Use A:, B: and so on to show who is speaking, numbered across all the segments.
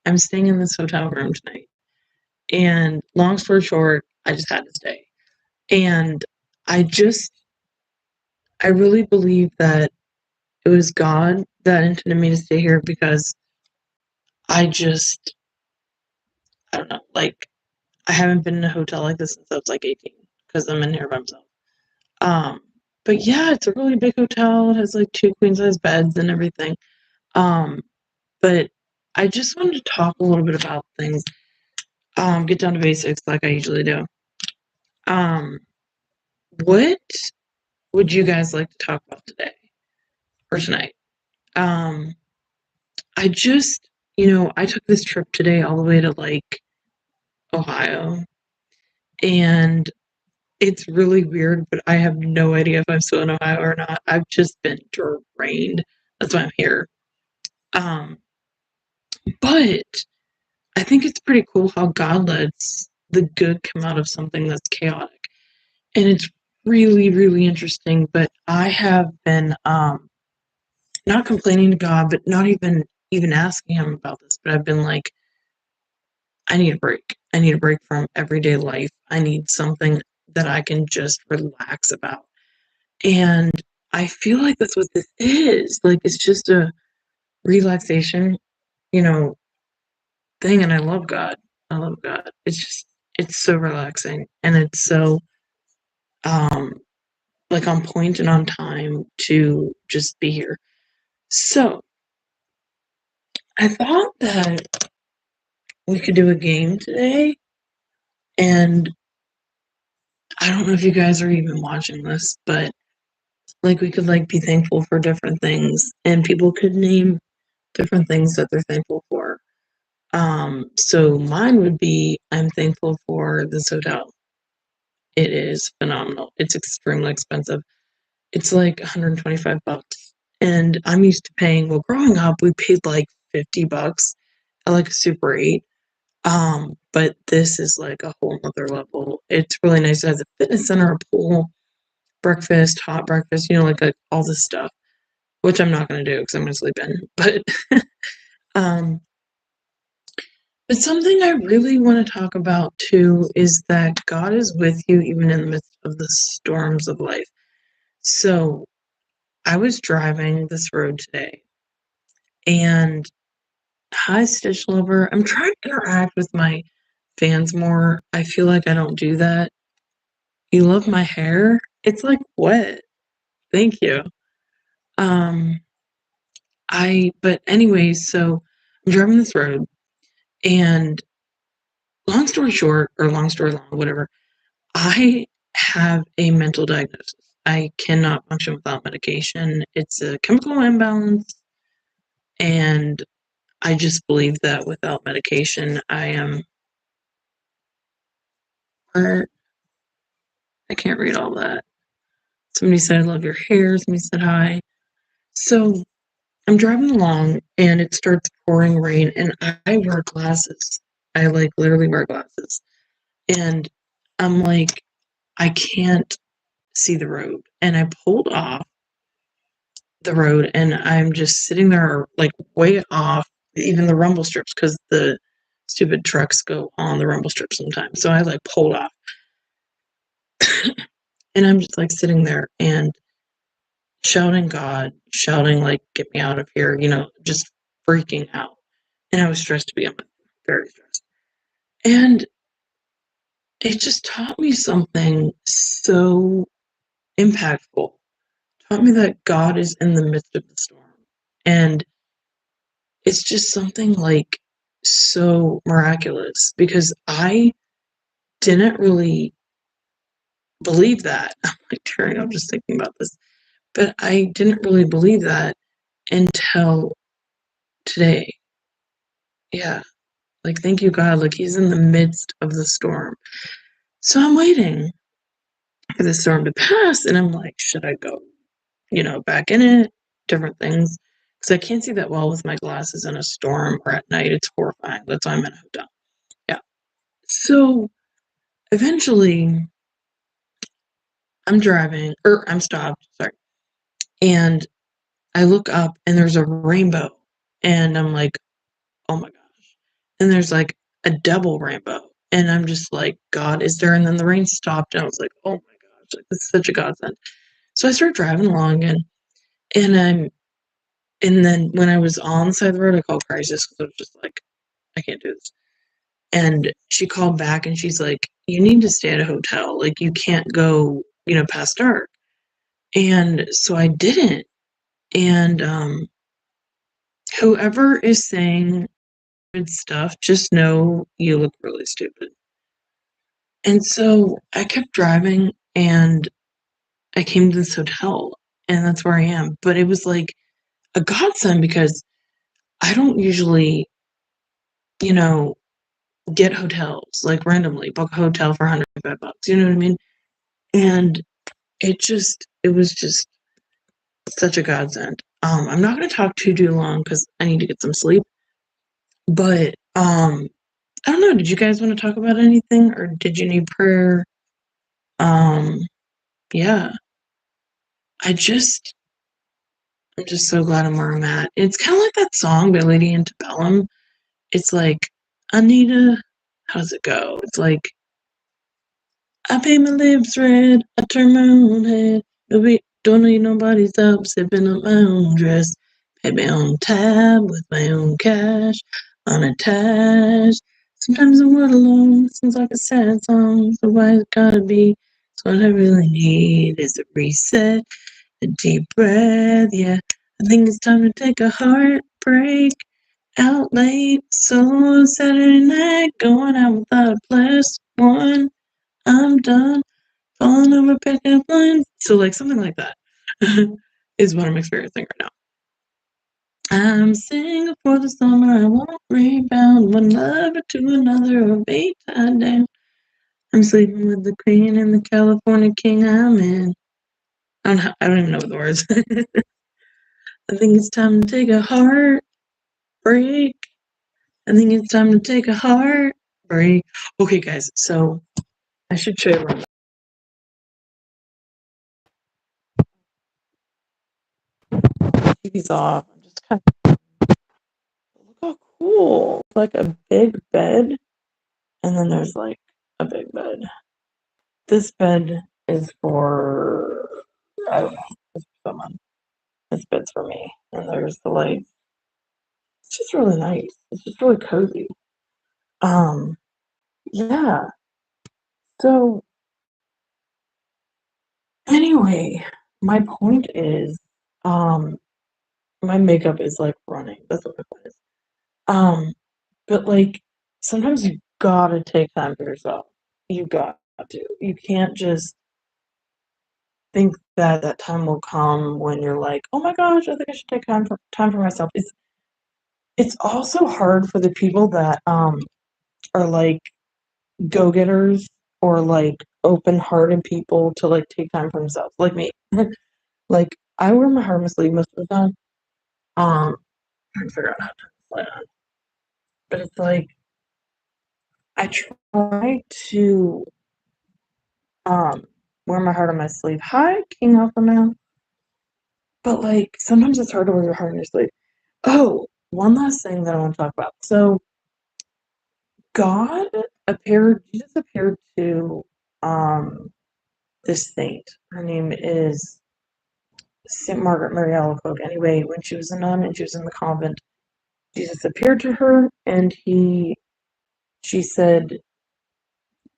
A: I'm staying in this hotel room tonight. And long story short, I just had to stay. And I just, I really believe that it was God that intended me to stay here because I just, I don't know, like, I haven't been in a hotel like this since I was like 18 because I'm in here by myself. Um, but yeah, it's a really big hotel. It has like 2 queen size beds and everything. Um, but I just wanted to talk a little bit about things. Get down to basics like I usually do. Um, what would you guys like to talk about today or tonight? Um, I just, I took this trip today all the way to like Ohio, and it's really weird, but I have no idea if I'm still in Ohio or not. I've just been drained. That's why I'm here. Um, but I think it's pretty cool how God lets the good come out of something that's chaotic. And it's really, really interesting. But I have been not complaining to God, but not even asking him about this. But I've been like, I need a break. I need a break from everyday life. I need something that I can just relax about. And I feel like that's what this is. Like it's just a relaxation, you know, thing. And I love God. I love God. It's so relaxing and it's so um like on point and on time to just be here. So I thought that we could do a game today, and I don't know if you guys are even watching this, but like we could like be thankful for different things, and people could name different things that they're thankful for. So mine would be I'm thankful for this hotel. It is phenomenal. It's extremely expensive. It's like 125 bucks. And I'm used to paying, well, growing up, we paid like 50 bucks at like a Super 8. But this is like a whole nother level. It's really nice. It has a fitness center, a pool, breakfast, hot breakfast, like all this stuff, which I'm not going to do because I'm going to sleep in. Um, but something I really want to talk about too is that God is with you even in the midst of the storms of life. So I was driving this road today, and hi, Stitch Lover. I'm trying to interact with my fans more. I feel like I don't do that. You love my hair? It's like wet. Thank you. Um, but anyways, so I'm driving this road, and long story short, or long story long, whatever, I have a mental diagnosis. I cannot function without medication. It's a chemical imbalance, and I just believe that without medication, I am. I can't read all that. Somebody said, I love your hair. Somebody said hi. So I'm driving along and it starts pouring rain, and I wear glasses. I like literally wear glasses. And I'm like, I can't see the road. And I pulled off the road and I'm just sitting there like way off even the rumble strips because the stupid trucks go on the rumble strips sometimes. So I like pulled off and I'm just like sitting there and shouting God, shouting like, get me out of here, just freaking out. And I was stressed to begin with, very stressed. And it just taught me something so impactful. Taught me that God is in the midst of the storm. And it's just something like so miraculous because I didn't really believe that. I'm like tearing up just thinking about this. But I didn't really believe that until today. Yeah. Like, thank you, God. Like, he's in the midst of the storm. So I'm waiting for the storm to pass. And I'm like, should I go, back in it? Different things. Because I can't see that well with my glasses in a storm or at night. It's horrifying. That's why I'm in a hotel. Yeah. So eventually I'm driving, or I'm stopped. Sorry. And I look up and there's a rainbow and I'm like, "Oh my gosh." And there's, like, a double rainbow, and I'm just like, "God, is there?" And then the rain stopped, and I was like, "Oh my gosh, like, this is such a godsend." So I started driving along, and I'm and then when I was on the side of the road, I called crisis because I was just like, "I can't do this." And she called back, and she's like, "You need to stay at a hotel, like, you can't go, past dark." And so I didn't, and, whoever is saying good stuff, just know you look really stupid. And so I kept driving, and I came to this hotel, and that's where I am. But it was like a godsend because I don't usually, you know, get hotels like randomly, book a hotel for $105. You know what I mean? And it was just such a godsend. I'm not going to talk too long because I need to get some sleep. But I don't know. Did you guys want to talk about anything, or did you need prayer? Um, yeah. I just I'm just so glad I'm where I'm at. It's kind of like that song by Lady Antebellum. It's like, Anita, how does it go? It's like, I paint my lips red, I turn my own head. Don't need nobody's help, sipping up my own dress. Pay my own tab with my own cash, unattached. Sometimes the word alone seems like a sad song, so why it gotta be? So what I really need is a reset, a deep breath, yeah. I think it's time to take a heartbreak. Out late, solo Saturday night, going out without a plus one. I'm done falling over pickup lines. So like something like that is what I'm experiencing right now. I'm single for the summer. I won't rebound one lover to another or be tied down. I'm sleeping with the queen and the California king I'm in. I don't even know the words. I think it's time to take a heart break. I think it's time to take a heart break. Okay, guys, so I should show you around. TV's off. I'm just kind of look how cool. It's like a big bed, and then there's like a big bed. This bed is for I don't know, it's for someone. This bed's for me. And there's the light. It's just really nice. It's just really cozy. Um, yeah. So anyway, my point is, um, my makeup is like running. That's what my point is. Um, but like sometimes you gotta take time for yourself. You got to. You can't just think that that time will come when you're like, oh my gosh, I think I should take time for myself. It's also hard for the people that are like go getters or like open hearted people to like take time for themselves, like me. Like I wear my heart on my sleeve most of the time. Trying to figure out how to play on, but it's like I try to um wear my heart on my sleeve. Hi, King Alpha Male. But like sometimes it's hard to wear your heart on your sleeve. Oh, one last thing that I want to talk about. So Jesus appeared to um this saint. Her name is Saint Margaret Mary Alacoque. Anyway, when she was a nun and she was in the convent, Jesus appeared to her and she said,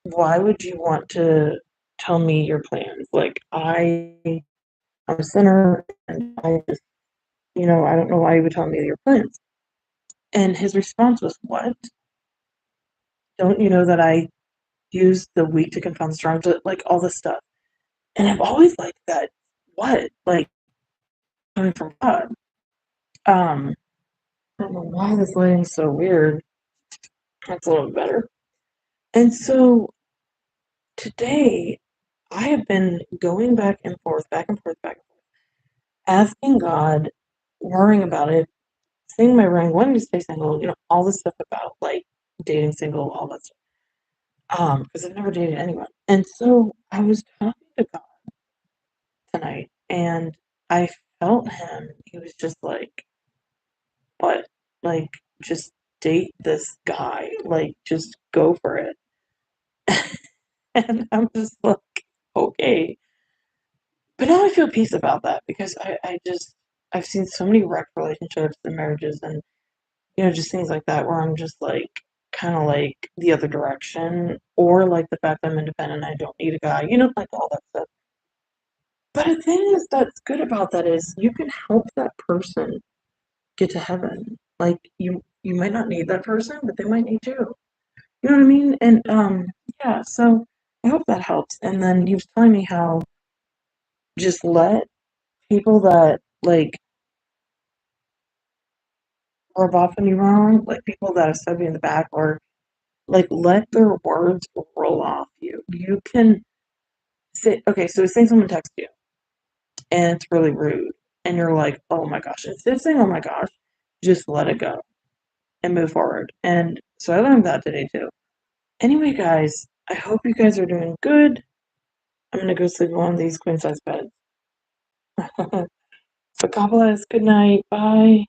A: why would you want to tell me your plans? Like I'm a sinner and I just I don't know why you would tell me your plans. And his response was, what? Don't you know that I use the weak to confound the strong, like all this stuff. And I've always liked that. What? Like coming from God. I don't know why this lighting's so weird. That's a little bit better. And so today I have been going back and forth, back and forth, back and forth, asking God, worrying about it, saying my ring, wanting to stay single, all this stuff about like dating single, all that stuff. Because I've never dated anyone. And so I was talking to God tonight and I felt him. He was just like, what? like, just date this guy, like, just go for it. And I'm just like, okay. But now I feel peace about that because I've seen so many wrecked relationships and marriages and, just things like that where I'm just like, kind of like the other direction, or like the fact I'm independent, I don't need a guy, like all that stuff. But the thing is that's good about that is you can help that person get to heaven. Like you might not need that person, but they might need you. You know what I mean? And yeah, so I hope that helps. And then he was telling me how just let people that like rub off on you wrong, like people that have stabbed you in the back, or like let their words roll off you. You can say, okay, so say someone texts you and it's really rude, and you're like, oh my gosh, instead of saying, oh my gosh, just let it go and move forward. And so I learned that today too. Anyway, guys, I hope you guys are doing good. I'm gonna go sleep in one of these queen size beds. So God bless. Good night. Bye.